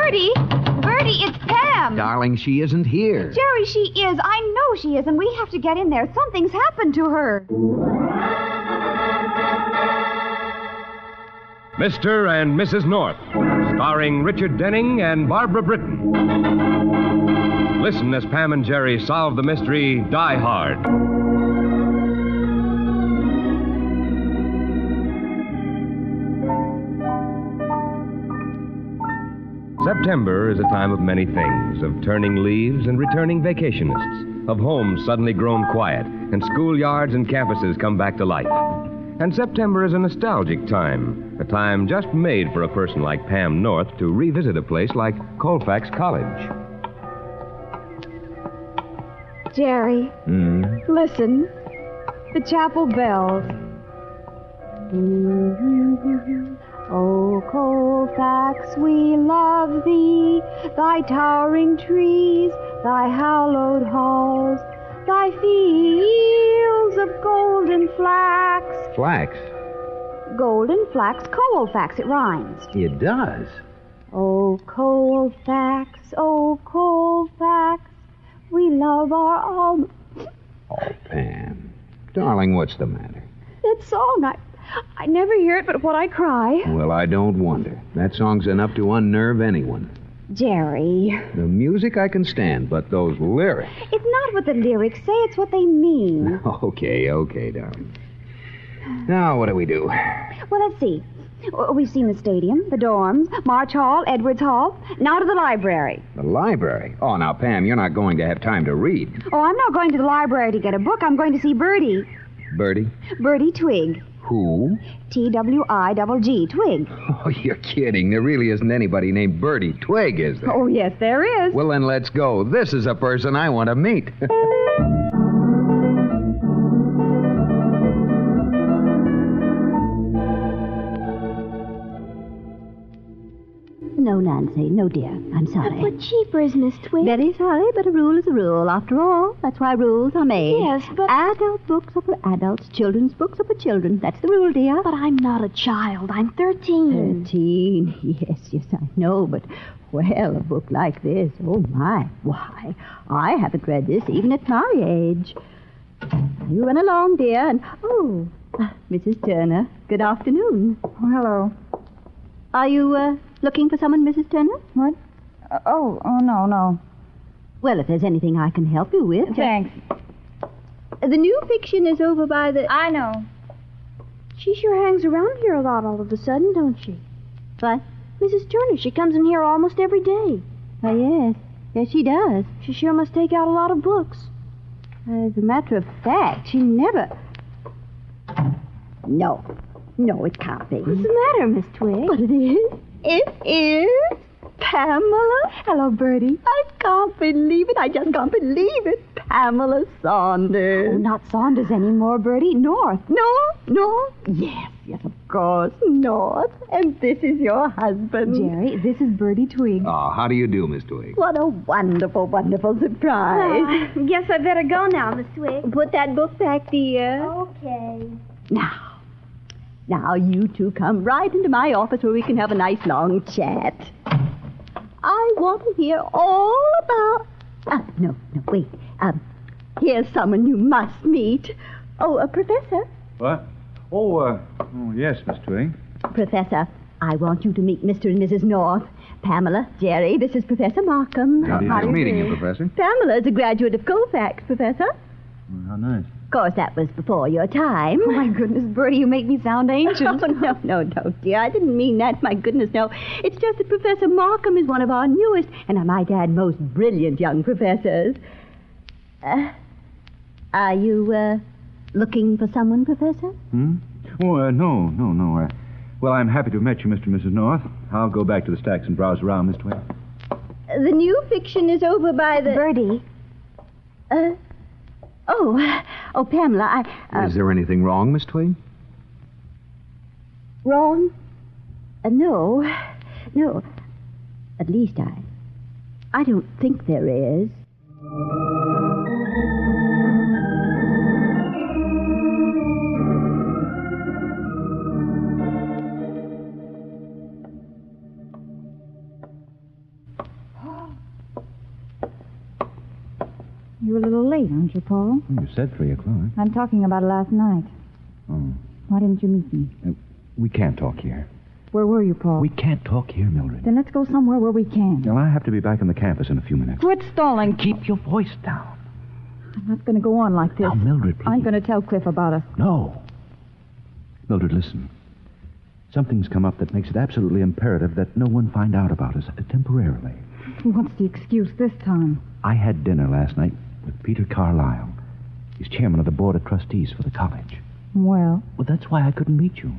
Bertie! Bertie, it's Pam! Darling, she isn't here. Jerry, she is. I know she is, and we have to get in there. Something's happened to her. Mr. and Mrs. North, starring Richard Denning and Barbara Britton. Listen as Pam and Jerry solve the mystery Die Hard. September is a time of many things, of turning leaves and returning vacationists, of homes suddenly grown quiet, and schoolyards and campuses come back to life. And September is a nostalgic time, a time just made for a person like Pam North to revisit a place like Colfax College. Jerry, listen. The chapel bells. O Colfax, we love thee, thy towering trees, thy hallowed halls, thy fields of golden flax. Flax? Golden flax, Colfax, it rhymes. It does. O Colfax, we love our alma. Oh, Pam. Darling, what's the matter? That song, I never hear it but when I cry. Well, I don't wonder. That song's enough to unnerve anyone. Jerry. The music I can stand, but those lyrics... It's not what the lyrics say, it's what they mean. Okay, darling. Now, what do we do? Well, let's see. We've seen the stadium, the dorms, March Hall, Edwards Hall. Now to the library. The library? Oh, now, Pam, you're not going to have time to read. Oh, I'm not going to the library to get a book. I'm going to see Bertie. Bertie? Bertie Twigg. Who? Twigg, Twigg. Oh, you're kidding. There really isn't anybody named Bertie Twigg, is there? Oh, yes, there is. Well, then let's go. This is a person I want to meet. No, Nancy. No, dear. I'm sorry. But cheapers, Miss Twigg. Very sorry, but a rule is a rule. After all, that's why rules are made. Yes, but... Adult books are for adults. Children's books are for children. That's the rule, dear. But I'm not a child. I'm 13. 13. Yes, I know, but... Well, a book like this, oh, my. Why, I haven't read this even at my age. You run along, dear, and... Oh, Mrs. Turner, good afternoon. Oh, hello. Are you, looking for someone, Mrs. Turner? What? No. Well, if there's anything I can help you with... Thanks. The new fiction is over by the... I know. She sure hangs around here a lot all of a sudden, don't she? What? Mrs. Turner, she comes in here almost every day. Oh, yes. Yes, she does. She sure must take out a lot of books. As a matter of fact, she never... No, it can't be. What's the matter, Miss Twigg? But it is. It is Pamela. Hello, Bertie. I can't believe it. I just can't believe it. Pamela Saunders. Oh, not Saunders anymore, Bertie. North. North? Yes, of course, North. And this is your husband. Jerry, this is Bertie Twigg. Oh, how do you do, Miss Twigg? What a wonderful, wonderful surprise. Guess I better go now, Miss Twigg. Put that book back, dear. Okay. Now, you two come right into my office where we can have a nice long chat. I want to hear all about... No, wait. Here's someone you must meet. Oh, a professor. What? Oh, yes, Miss Twigg. Professor, I want you to meet Mr. and Mrs. North. Pamela, Jerry, this is Professor Markham. Nice meeting you, Professor. Pamela is a graduate of Colfax, Professor. Oh, how nice. Of course, that was before your time. Oh, my goodness, Bertie, you make me sound ancient. Oh, no, dear. I didn't mean that. My goodness, no. It's just that Professor Markham is one of our newest, and I might add, most brilliant young professors. Are you, looking for someone, Professor? Oh, no. Well, I'm happy to have met you, Mr. and Mrs. North. I'll go back to the stacks and browse around, Miss Twigg. The new fiction is over by the... Bertie. Oh, Pamela, Is there anything wrong, Miss Twigg? Wrong? No. At least I don't think there is. You're a little late, aren't you, Paul? You said 3 o'clock. I'm talking about last night. Oh. Why didn't you meet me? We can't talk here. Where were you, Paul? We can't talk here, Mildred. Then let's go somewhere where we can. Well, I have to be back on the campus in a few minutes. Quit stalling. Keep your voice down. I'm not going to go on like this. Now, Mildred, please. I'm going to tell Cliff about us. No. Mildred, listen. Something's come up that makes it absolutely imperative that no one find out about us temporarily. What's the excuse this time? I had dinner last night with Peter Carlisle. He's chairman of the board of trustees for the college. Well, That's why I couldn't meet you.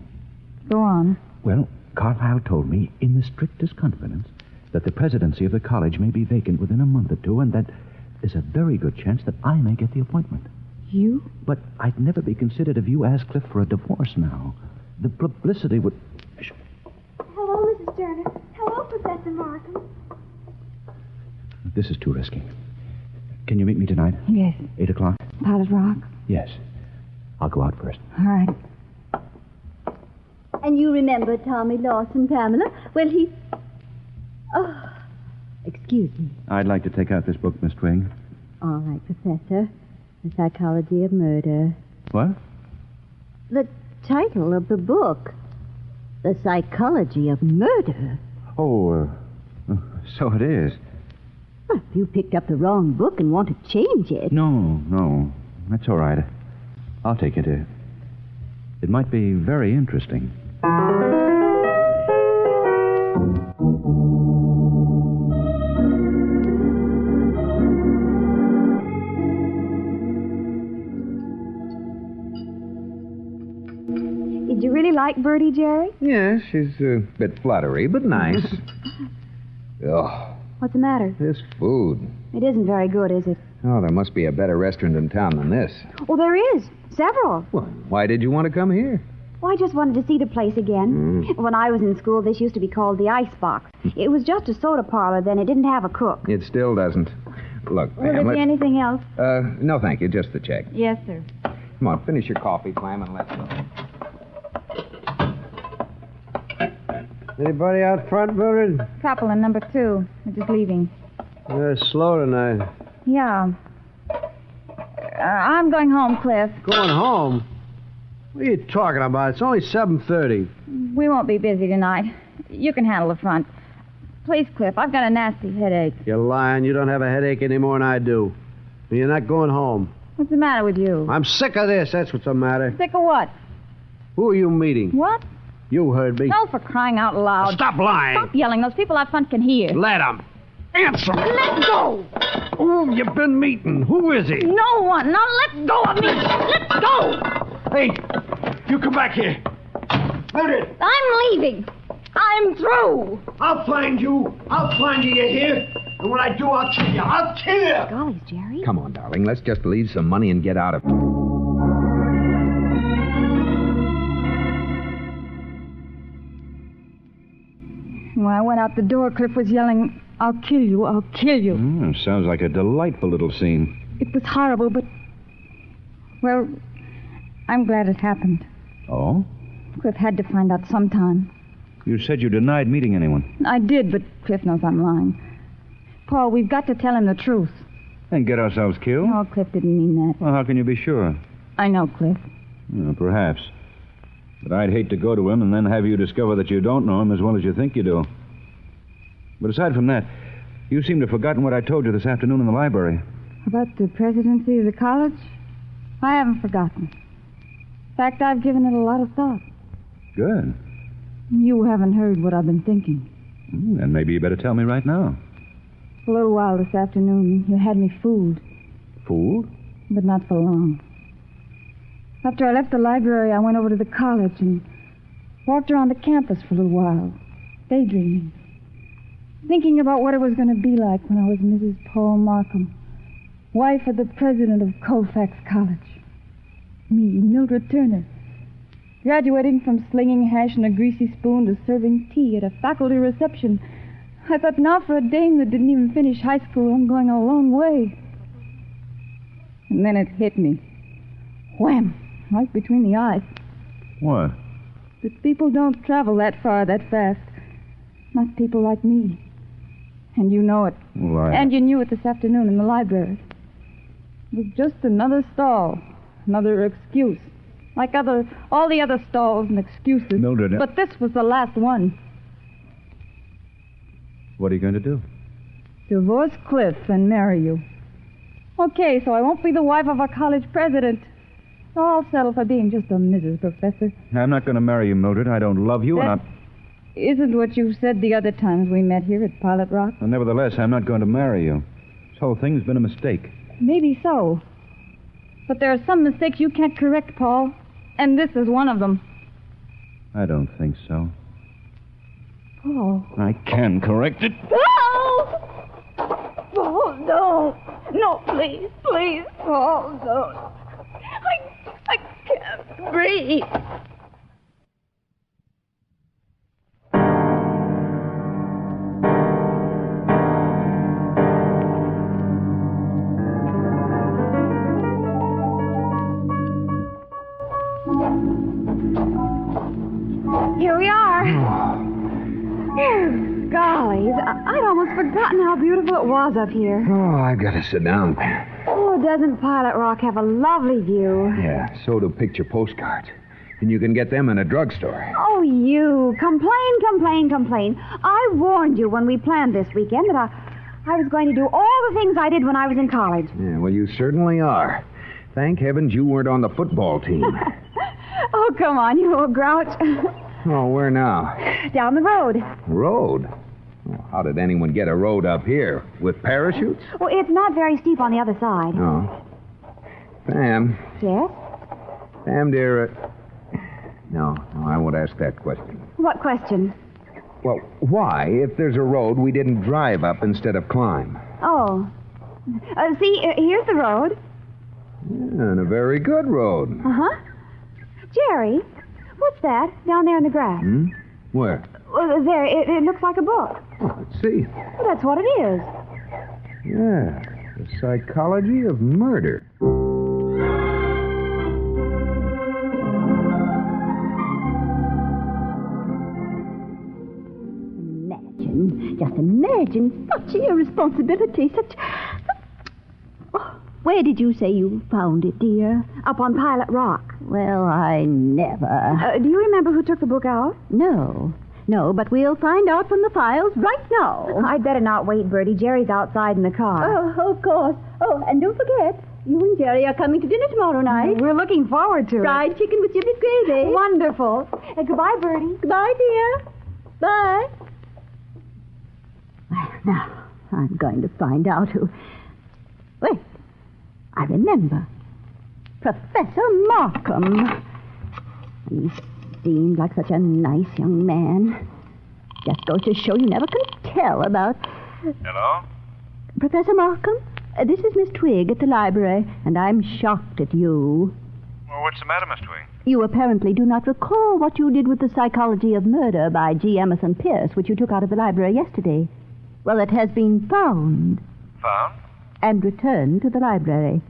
go on. Well, Carlisle told me, in the strictest confidence, that the presidency of the college may be vacant within a month or two, and that there's a very good chance that I may get the appointment. You? But I'd never be considered if you asked Cliff for a divorce now. The publicity would... Hello, Mrs. Turner. Hello, Professor Markham. This is too risky. Can you meet me tonight? Yes. 8 o'clock? Pilot Rock? Yes. I'll go out first. All right. And you remember Tommy Lawson, Pamela? Well, he... Oh, excuse me. I'd like to take out this book, Miss Twig. All right, Professor. The Psychology of Murder. What? The title of the book. The Psychology of Murder. Oh, so it is. Well, if you picked up the wrong book and want to change it... No. That's all right. I'll take it. It might be very interesting. Did you really like Bertie, Jerry? Yes, she's a bit fluttery, but nice. Oh, What's the matter? this food. It isn't very good, is it? Oh, there must be a better restaurant in town than this. Oh, there is. Several. Well, why did you want to come here? Well, I just wanted to see the place again. When I was in school, this used to be called the Icebox. It was just a soda parlor then. It didn't have a cook. It still doesn't. Look, Will there Pam, be anything else? no, thank you. Just the check. Yes, sir. Come on, finish your coffee, Clam, and let's go. Anybody out front, Mildred? Couple in number 2. They're just leaving. They're slow tonight. Yeah. I'm going home, Cliff. Going home? What are you talking about? It's only 7:30. We won't be busy tonight. You can handle the front. Please, Cliff, I've got a nasty headache. You're lying. You don't have a headache any more than I do. And you're not going home. What's the matter with you? I'm sick of this. That's what's the matter. Sick of what? Who are you meeting? What? You heard me. No, for crying out loud. Stop lying. Stop yelling. Those people out front can hear. Let him. Answer. Let go! Whom you been meeting? Who is he? No one. Now let go of me. Let go! Hey, you come back here. Mildred, I'm leaving. I'm through. I'll find you. You hear? And when I do, I'll kill you. I'll kill you. Golly, Jerry. Come on, darling. Let's just leave some money and get out of here. When I went out the door, Cliff was yelling, "I'll kill you, I'll kill you." Sounds like a delightful little scene. It was horrible, but... Well, I'm glad it happened. Oh? Cliff had to find out sometime. You said you denied meeting anyone. I did, but Cliff knows I'm lying. Paul, we've got to tell him the truth. And get ourselves killed? No, Cliff didn't mean that. Well, how can you be sure? I know, Cliff. Perhaps. But I'd hate to go to him and then have you discover that you don't know him as well as you think you do. But aside from that, you seem to have forgotten what I told you this afternoon in the library. About the presidency of the college? I haven't forgotten. In fact, I've given it a lot of thought. Good. You haven't heard what I've been thinking. Then maybe you better tell me right now. For a little while this afternoon, you had me fooled, Fooled? but not for long. After I left the library, I went over to the college and walked around the campus for a little while, daydreaming, thinking about what it was going to be like when I was Mrs. Paul Markham, wife of the president of Colfax College. Me, Mildred Turner, graduating from slinging hash in a greasy spoon to serving tea at a faculty reception. I thought, now for a dame that didn't even finish high school, I'm going a long way. And then it hit me. Wham! Right between the eyes. What? That people don't travel that far that fast. Not people like me. And you know it. Well, And you knew it this afternoon in the library. It was just another stall. Another excuse. Like all the other stalls and excuses. Mildred... But this was the last one. What are you going to do? Divorce Cliff and marry you. Okay, so I won't be the wife of a college president. So I'll settle for being just a Mrs. Professor. I'm not going to marry you, Mildred. I don't love you, and That isn't what you said the other times we met here at Pilot Rock. Well, nevertheless, I'm not going to marry you. This whole thing's been a mistake. Maybe so. But there are some mistakes you can't correct, Paul. And this is one of them. I don't think so. Paul. I can correct it. Paul! Paul, no. No, please, please, Paul, no. I can't breathe. Here we are. Gollies, I'd almost forgotten how beautiful it was up here. Oh, I gotta sit down. Oh, doesn't Pilot Rock have a lovely view? Yeah, so do picture postcards. And you can get them in a drugstore. Oh, you. Complain. I warned you when we planned this weekend that I was going to do all the things I did when I was in college. Yeah, well, you certainly are. Thank heavens you weren't on the football team. Oh, come on, you old grouch. Oh, where now? Down the road. Road? Well, how did anyone get a road up here? With parachutes? Well, it's not very steep on the other side. Oh. Pam. Yes? Pam, dear, No, I won't ask that question. What question? Well, why, if there's a road, we didn't drive up instead of climb? Oh. See, here's the road. Yeah, and a very good road. Uh-huh. Jerry, what's that down there in the grass? Hmm? Where? Well, there, it looks like a book. Oh, let's see. Well, that's what it is. Yeah, The Psychology of Murder. Just imagine such irresponsibility, such... Oh, where did you say you found it, dear? Up on Pilot Rock. Well, I never... Do you remember who took the book out? No, but we'll find out from the files right now. I'd better not wait, Bertie. Jerry's outside in the car. Oh, of course. Oh, and don't forget, you and Jerry are coming to dinner tomorrow night. We're looking forward to it. Fried chicken with giblet gravy. Wonderful. Goodbye, Bertie. Goodbye, dear. Bye. Well, now, I'm going to find out who... Wait, I remember. Professor Markham. He seemed like such a nice young man. Just goes to show you never can tell about... Hello? Professor Markham, this is Miss Twigg at the library, and I'm shocked at you. Well, what's the matter, Miss Twigg? You apparently do not recall what you did with The Psychology of Murder by G. Emerson Pierce, which you took out of the library yesterday. Well, it has been found. Found? And returned to the library.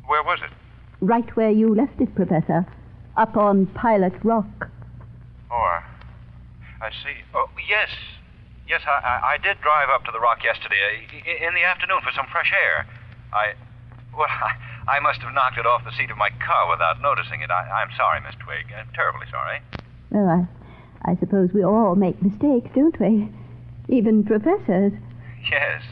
Where was it? Right where you left it, Professor. Up on Pilot Rock. Oh, I see. Oh, yes. Yes, I did drive up to the rock yesterday in the afternoon for some fresh air. I must have knocked it off the seat of my car without noticing it. I'm sorry, Miss Twigg. I'm terribly sorry. Well, I suppose we all make mistakes, don't we? Even professors. Yes,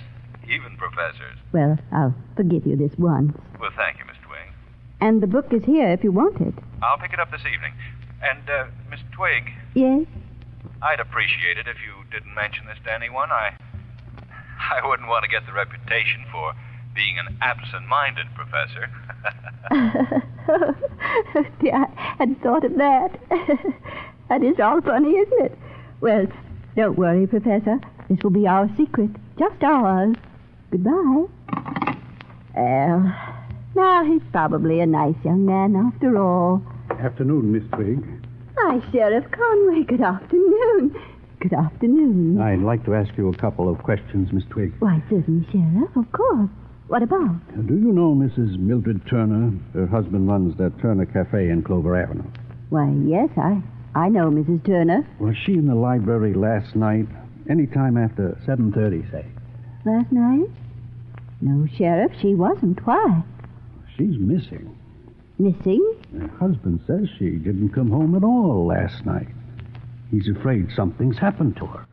even professors. Well, I'll forgive you this once. Well, thank you, Miss Twigg. And the book is here if you want it. I'll pick it up this evening. And, Miss Twigg, Yes? I'd appreciate it if you didn't mention this to anyone. I wouldn't want to get the reputation for being an absent-minded professor. Dear, I hadn't thought of that. That is all funny, isn't it? Well, don't worry, Professor. This will be our secret. Just ours. Goodbye. Well, now he's probably a nice young man after all. Afternoon, Miss Twigg. Hi, Sheriff Conway. Good afternoon. Good afternoon. I'd like to ask you a couple of questions, Miss Twigg. Why, certainly, Sheriff. Of course. What about? Do you know Mrs. Mildred Turner? Her husband runs the Turner Cafe in Clover Avenue. Why, yes, I know Mrs. Turner. Was she in the library last night? Any time after 7:30, say. Last night? No, Sheriff, she wasn't. Why? She's missing. Missing? Her husband says she didn't come home at all last night. He's afraid something's happened to her.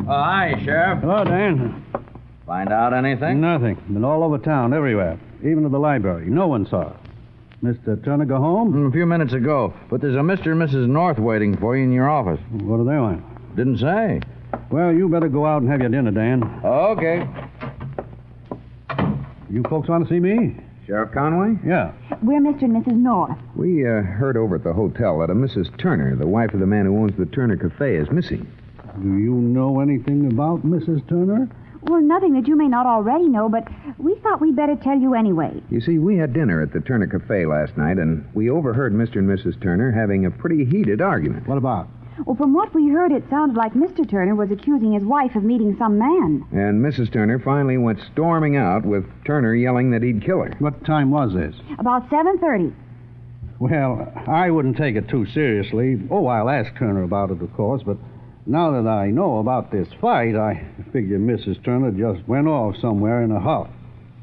Hi, Sheriff. Hello, Dan. Find out anything? Nothing. Been all over town, everywhere. Even to the library. No one saw her. Mr. Turner go home? A few minutes ago. But there's a Mr. and Mrs. North waiting for you in your office. What do they want? Didn't say. Well, you better go out and have your dinner, Dan. Okay. You folks want to see me? Sheriff Conway? Yeah. We're Mr. and Mrs. North. We heard over at the hotel that a Mrs. Turner, the wife of the man who owns the Turner Cafe, is missing. Do you know anything about Mrs. Turner? Well, nothing that you may not already know, but we thought we'd better tell you anyway. You see, we had dinner at the Turner Cafe last night, and we overheard Mr. and Mrs. Turner having a pretty heated argument. What about? Well, from what we heard, it sounded like Mr. Turner was accusing his wife of meeting some man. And Mrs. Turner finally went storming out with Turner yelling that he'd kill her. What time was this? About 7:30. Well, I wouldn't take it too seriously. Oh, I'll ask Turner about it, of course, but now that I know about this fight, I figure Mrs. Turner just went off somewhere in a huff.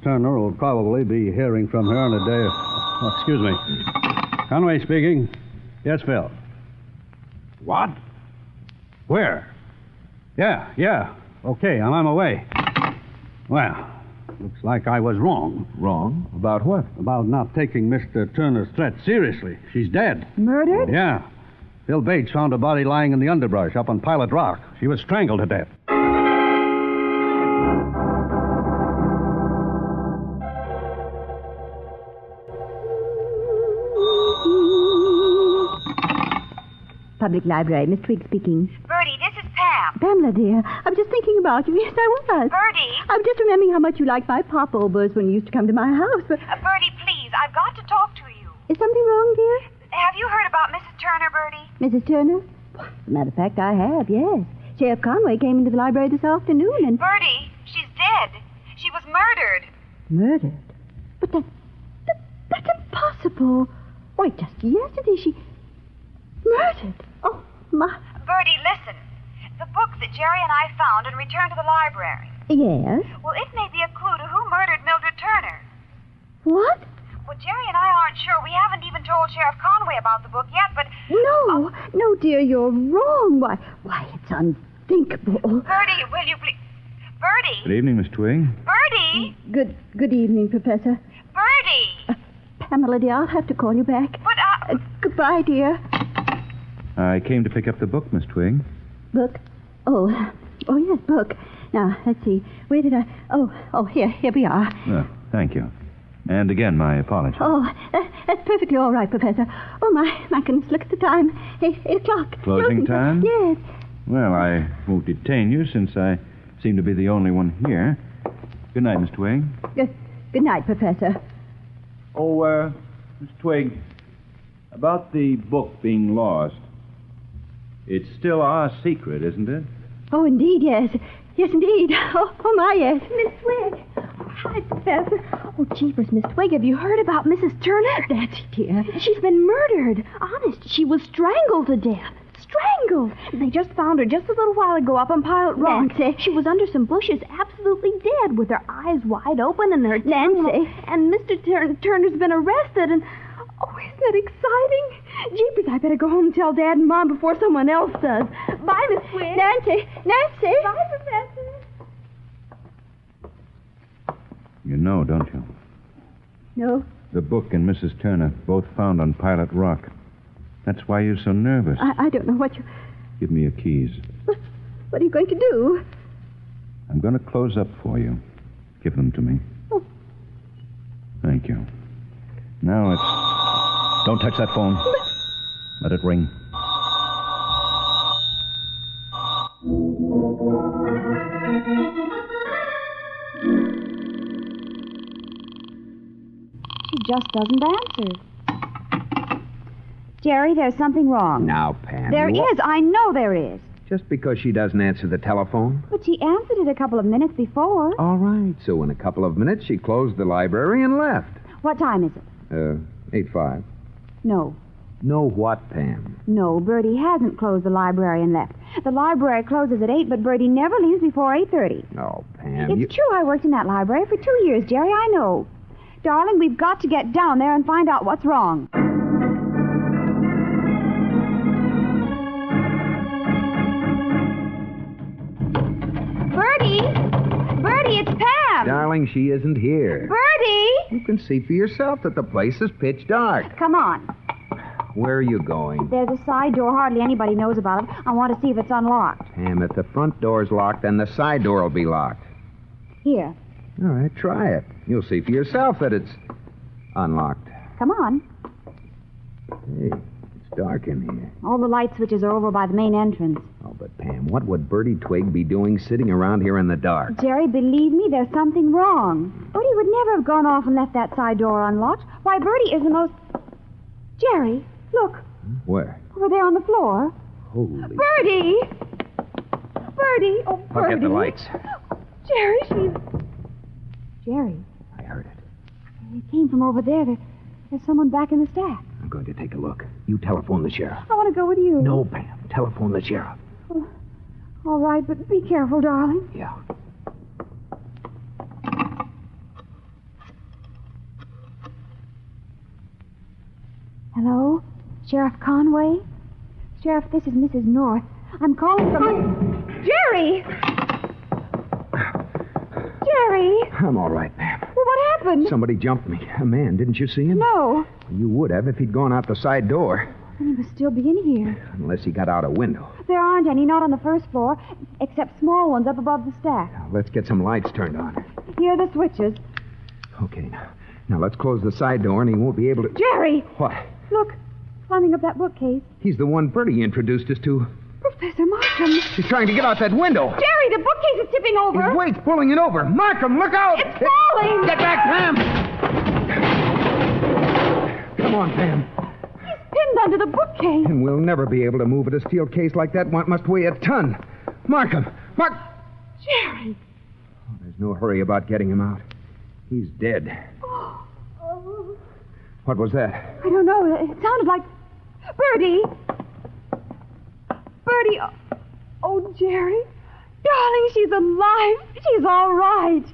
Turner will probably be hearing from her in a day or... Oh, excuse me. Conway speaking. Yes, Phil. What? Where? Yeah. Okay, I'm on my way. Well, looks like I was wrong. Wrong? About what? About not taking Mr. Turner's threat seriously. She's dead. Murdered? Yeah. Phil Bates found her body lying in the underbrush up on Pilot Rock. She was strangled to death. Public Library, Miss Twigg speaking. Bertie, this is Pam. Pamela, dear, I was just thinking about you. Yes, I was. Bertie. I was just remembering how much you liked my popovers when you used to come to my house. But Bertie, please, I've got to talk to you. is something wrong, dear? Have you heard about Mrs. Turner, Bertie? Mrs. Turner? As a matter of fact, I have, yes. Sheriff Conway came into the library this afternoon and... Bertie, she's dead. She was murdered. Murdered? But that's impossible. Why, just yesterday she... Murdered? Oh, my... Bertie, listen. The book that Jerry and I found and returned to the library. Yes? Well, it may be a clue to who murdered Mildred Turner. What? Well, Jerry and I aren't sure. We haven't even told Sheriff Conway about the book yet, but... No, dear, you're wrong. Why, it's unthinkable. Bertie, will you please... Bertie! Good evening, Miss Twig. Bertie! Good evening, Professor. Bertie! Pamela, dear, I'll have to call you back. But, goodbye, dear. I came to pick up the book, Miss Twig. Book? Oh, yes, book. Now, let's see. Where did I... Oh, here we are. Thank you. And again, my apologies. Oh, that's perfectly all right, Professor. Oh, my goodness, look at the time. 8 o'clock. Closing time? Yes. Well, I won't detain you since I seem to be the only one here. Good night, Miss Twig. Good night, Professor. Oh, Miss Twig, about the book being lost. It's still our secret, isn't it? Oh, indeed, yes. Yes, indeed. Oh my, yes. Miss Twig. Hi, Professor. Oh, jeepers, Miss Twig, have you heard about Mrs. Turner? Nancy, dear. She's been murdered. Honest, she was strangled to death. Strangled. They just found her just a little while ago up on Pilot Rock. Nancy. She was under some bushes, absolutely dead, with her eyes wide open and her tongue... Nancy. And Mr. Turner's been arrested, and... Oh, isn't that exciting? Jeepers, I better go home and tell Dad and Mom before someone else does. Bye, Miss Twig. Nancy. Bye, Professor. You know, don't you? No, The book and Mrs. Turner, both found on Pilot Rock. That's why you're so nervous. I don't know what you... Give me your keys. What are you going to do? I'm going to close up for you. Give them to me. Oh. Thank you. Now it's... Don't touch that phone. Let it ring. She just doesn't answer. Jerry, there's something wrong. Now, Pam. There is. I know there is. Just because she doesn't answer the telephone? But she answered it a couple of minutes before. All right. So in a couple of minutes, she closed the library and left. What time is it? 8:05. No. No what, Pam? No, Bertie hasn't closed the library and left. The library closes at 8, but Bertie never leaves before 8:30. Oh, Pam, It's true I worked in that library for 2 years, Jerry, I know. Darling, we've got to get down there and find out what's wrong. Bertie, it's Pam. Darling, she isn't here. Bertie! You can see for yourself that the place is pitch dark. Come on. Where are you going? There's a side door. Hardly anybody knows about it. I want to see if it's unlocked. Pam, if the front door's locked, then the side door will be locked. Here. All right, try it. You'll see for yourself that it's unlocked. Come on. Hey, it's dark in here. All the light switches are over by the main entrance. Oh, but Pam, what would Bertie Twig be doing sitting around here in the dark? Jerry, believe me, there's something wrong. Bertie would never have gone off and left that side door unlocked. Why, Bertie is the most... Jerry, look. Where? Over there on the floor. Holy... Bertie! Bertie! Oh, Bertie. I'll get the lights. Jerry, she's... Jerry. I heard it. It came from over there. There's someone back in the stack. I'm going to take a look. You telephone the sheriff. I want to go with you. No, Pam. Telephone the sheriff. Oh, all right, but be careful, darling. Yeah. Hello? Sheriff Conway? Sheriff, this is Mrs. North. I'm calling from... Jerry! Jerry! I'm all right, Pam. Well, what happened? Somebody jumped me. A man. Didn't you see him? No. You would have if he'd gone out the side door. Then he must still be in here. Unless he got out a window. There aren't any, not on the first floor, except small ones up above the stack. Now, let's get some lights turned on. Here are the switches. Okay, now let's close the side door and he won't be able to... Jerry! What? Look, climbing up that bookcase. He's the one Bertie introduced us to. Professor Markham. She's trying to get out that window. Jerry, the bookcase is tipping over. His weight's pulling it over. Markham, look out! It's falling! Get back, Pam! Come on, Pam. He's pinned under the bookcase. And we'll never be able to move it. A steel case like that must weigh a ton. Markham! Jerry! Oh, there's no hurry about getting him out. He's dead. Oh. What was that? I don't know. It sounded like... Bertie! Bertie! Oh, Jerry. Darling, she's alive. She's all right.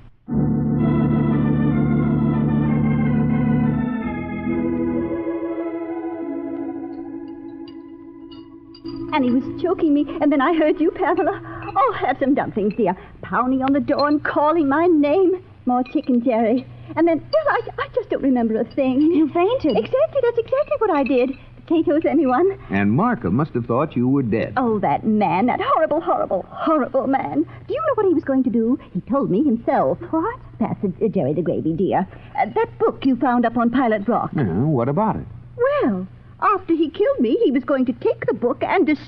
And he was choking me, and then I heard you, Pamela. Oh, have some dumplings, dear. Pounding on the door and calling my name. More chicken, Jerry. And then, well, I just don't remember a thing. You fainted. Exactly, that's exactly what I did. Potatoes, anyone? And Markham must have thought you were dead. Oh, that man, that horrible, horrible, horrible man. Do you know what he was going to do? He told me himself. What? Pass it, Jerry the gravy, dear. That book you found up on Pilot Rock. What about it? Well, after he killed me, he was going to take the book and destroy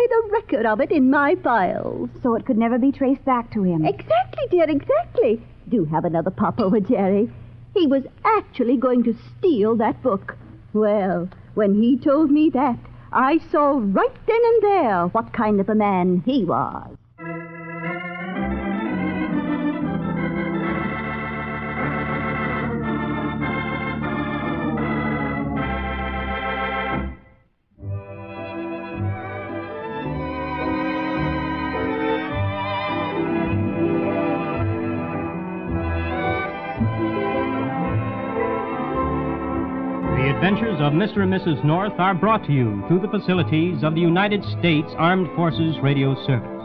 the record of it in my files. So it could never be traced back to him. Exactly, dear, exactly. Do have another popover, Jerry. He was actually going to steal that book. Well, when he told me that, I saw right then and there what kind of a man he was. The Adventures of Mr. and Mrs. North are brought to you through the facilities of the United States Armed Forces Radio Service.